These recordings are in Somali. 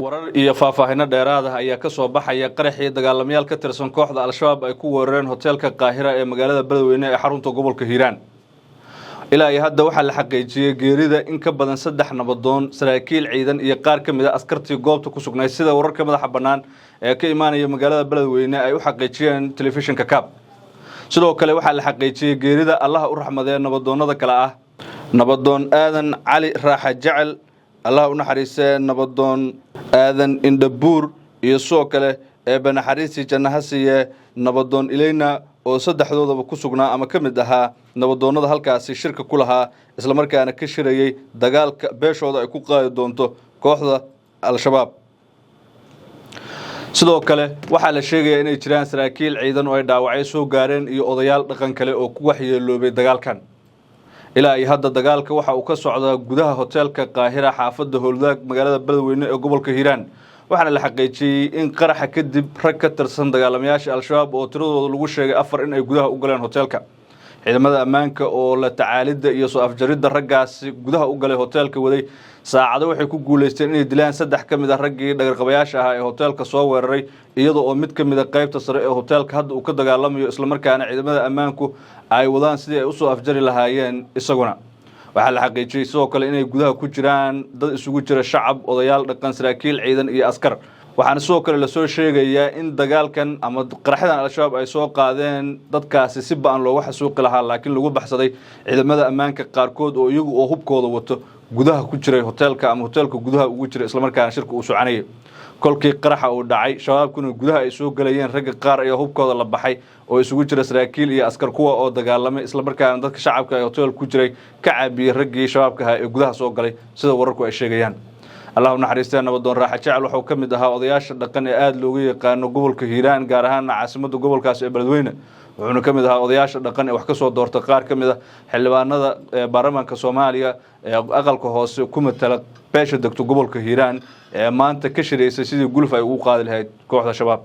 warar iyo faahfaahinno dheeraad ah ayaa ka soo baxaya qaraxii dagaalamayaal ka tirsan kooxda al-shabaab ay ku weerareen hoteelka Qaahira ee magaalada Beledweyne ee xarunta gobolka Hiiraan. ilaa iyo hadda waxaa la xaqiijiyay geerida in ka badan 3 nabadoon, saraakiil ciidan iyo qaar ka mid ah askartii goobta ku sugnay sida wararka madaxa bannaan ee ka imaanaya magaalada Beledweyne ay u xaqiijiyeen telefishinka Kaab. sidoo kale waxaa la xaqiijiyay geerida Allah u raxmadee nabadoonnada kala ah nabadoon Aadan Cali Raaxa Jacel, Allah u naxariisee nabadoon Aadan Indhabuur iyo soo kale ee banaxariisi jannahasiye nabadoon Ilayna oo saddexdoodaba ku sugnaa ama ka mid ahaa nabadoonnada halkaasi shirka ku lahaa isla markaana ka shirayay dagaalka beeshooda ay ku qaadi doonto kooxda al-shabaab. sidoo kale waxaa la sheegayaa inay jiraan saraakiil ciidan oo ay dhaawacyo soo gaareen iyo odayaal dhaqan kale oo ku waxyeeloobay dagaalkan. ilaa iyo hadda dagaalka waxa uu ka socdaa gudaha hoteelka Qaahira xaafadda Howldaag magaalada Beledweyne ee gobolka Hiiraan. waxaana la xaqiijiyay in qaraxa kadib rag ka tirsan dagaalamayaasha al-shabaab oo tiradooda lagu sheegay 4 in ay gudaha u galeen hoteelka. ciidamada ammaanka oo la tacaalida iyo soo afjaridda raggaasi gudaha u galay hoteelka waday saacado waxay ku guuleysteen inay dilaan 3 ka mid ah raggii dhagarqabayaasha ahaa ee hoteelka soo weeraray, iyadoo oo mid ka mid ah qaybta sare ee hoteelka hadda uu ka dagaalamayo isla markaana ciidamada ammaanku ay wadaan sidii ay u soo afjari lahaayeen isaguna. waxaa la xaqiijiyay sidoo kale inay gudaha ku jiraan dad isugu jira shacab, odayaal dhaqan, saraakiil ciidan iyo askar. waxaana sidoo kale la soo sheegayaa in dagaalkan ama qaraxdan al-shabaab ay soo qaadeen dadkaasi si ba'an looga xasuuqi lahaa, laakiin lagu baxsaday ciidamada ammaanka qaarkood oo iyagu oo hubkooda wato gudaha ku jiray hoteelka ama hoteelka gudaha ugu jiray isla markaana shirka uu soconayay. kolkii qaraxa uu dhacay shabaabkuna gudaha ay soo galayeen ragga qaar ayaa hubkooda la baxay oo isugu jira saraakiil iyo askar kuwa oo dagaalamay isla markaana dadka shacabka ee hoteelka ku jiray ka caabiyay raggii shabaabka ahaa ee gudaha soo galay sida wararku ay sheegayaan. Allah u naxariistee nabadoon Raaxa Jacel wuxuu ka mid ahaa odayaasha dhaqan ee aad looga yaqaano gobolka Hiiraan, gaar ahaan caasimadda gobolkaas ee Beledweyne. wuxuuna ka mid ahaa odayaasha dhaqan ee wax ka soo doorta qaar ka mid ah xildhibaanada baarlamaanka Soomaaliya ee aqalka hoose ku matala beesha degto gobolka Hiiraan ee maanta ka shiraysay sidii guluf ay ugu qaadi lahayd kooxda shabaab.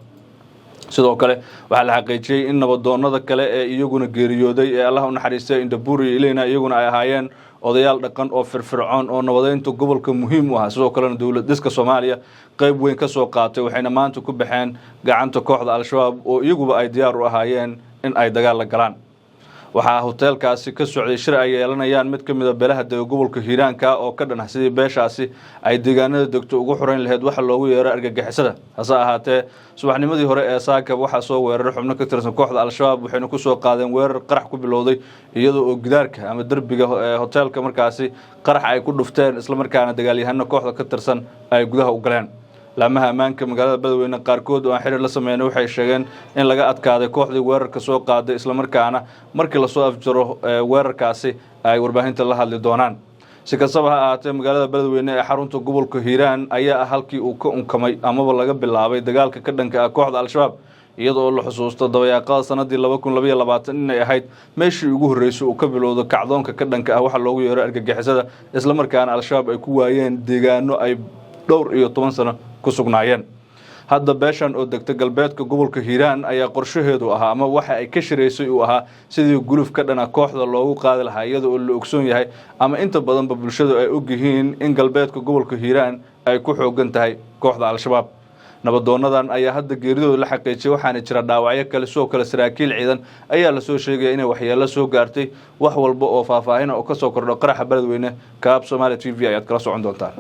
sidoo kale waxaa la xaqiijiyay in nabadoonnada kale ee iyaguna geeriyooday ee Allah u naxariistee Indhabuur iyo Ilayna iyaguna ay ahaayeen odayaal dhaqan oo firfircoon oo nabadeynta gobolka muhiim u ah. sidoo kale dawlad dhiska Soomaaliya qayb weyn ka soo qaatay, waxayna maanta ku baxeen gacanta kooxda al-shabaab oo iyaguba ay diyaar u ahaayeen in ay dagaal la galaan. waxaa hoteelkaasi ka socday shir ay yeelanayaan mid ka mid ah beelaha dega gobolka Hiiraanka oo ka dhan ah sidii beeshaasi ay deegaanada degto ugu xoreyn lahayd waxa loogu yeero argagixisada. hase ahaatee subaxnimadii hore ee Saakab waxaa soo weeraray xubno ka tirsan kooxda al-shabaab, waxayna ku soo qaadeen weerar qarax ku bilowday iyadoo oo gidaarka ama darbiga hoteelka markaasi qarax ay ku dhufteen isla markaana dagaalyahano kooxda ka tirsan ay gudaha u galeen. laamaha ammaanka magaalada Beledweyne qaarkood oo aan xiriir la sameeyay waxay sheegeen in laga adkaaday kooxdii weerarka soo qaaday isla markaana markii la soo afjaro weerarkaasi ay warbaahinta la hadli doonaan. si kastaba ha ahaatee magaalada Beledweyne ee xarunta gobolka Hiiraan ayaa halkii uu ka unkamay amaba laga bilaabay dagaalka ka dhanka ah kooxda al-shabaab, iyadoo la xusuusto dabayaaqada sanadii 2022 inay ahayd meeshii ugu horeysay uu ka bilowdo kacdoonka ka dhanka ah waxa loogu yeero argagixisada isla markaana al-shabaab ay ku waayeen deegaano ay dhowr iyo 10 sano ku sugnaayeen. hadda beeshan oo degta galbeedka gobolka Hiiraan ayaa qorshaheedu ahaa ama waxa ay ka shiraysay uu ahaa sidii guluf ka dhana kooxda loogu qaadi lahaa, iyadoo la ogsoon yahay ama inta badanba bulshadu ay og yihiin in galbeedka gobolka Hiiraan ay ku xoogan tahay kooxda al-shabaab. nabadoonadan ayaa hadda geeridooda la xaqiijiyay, waxaana jira dhaawacyo kale soo kale saraakiil ciidan ayaa la soo sheegay inay waxyeello soo gaartay. wax walba oo faahfaahin oo ka soo kordho qaraxa Beledweyne Kaab Soomaali TV ayaad kala socon doontaan.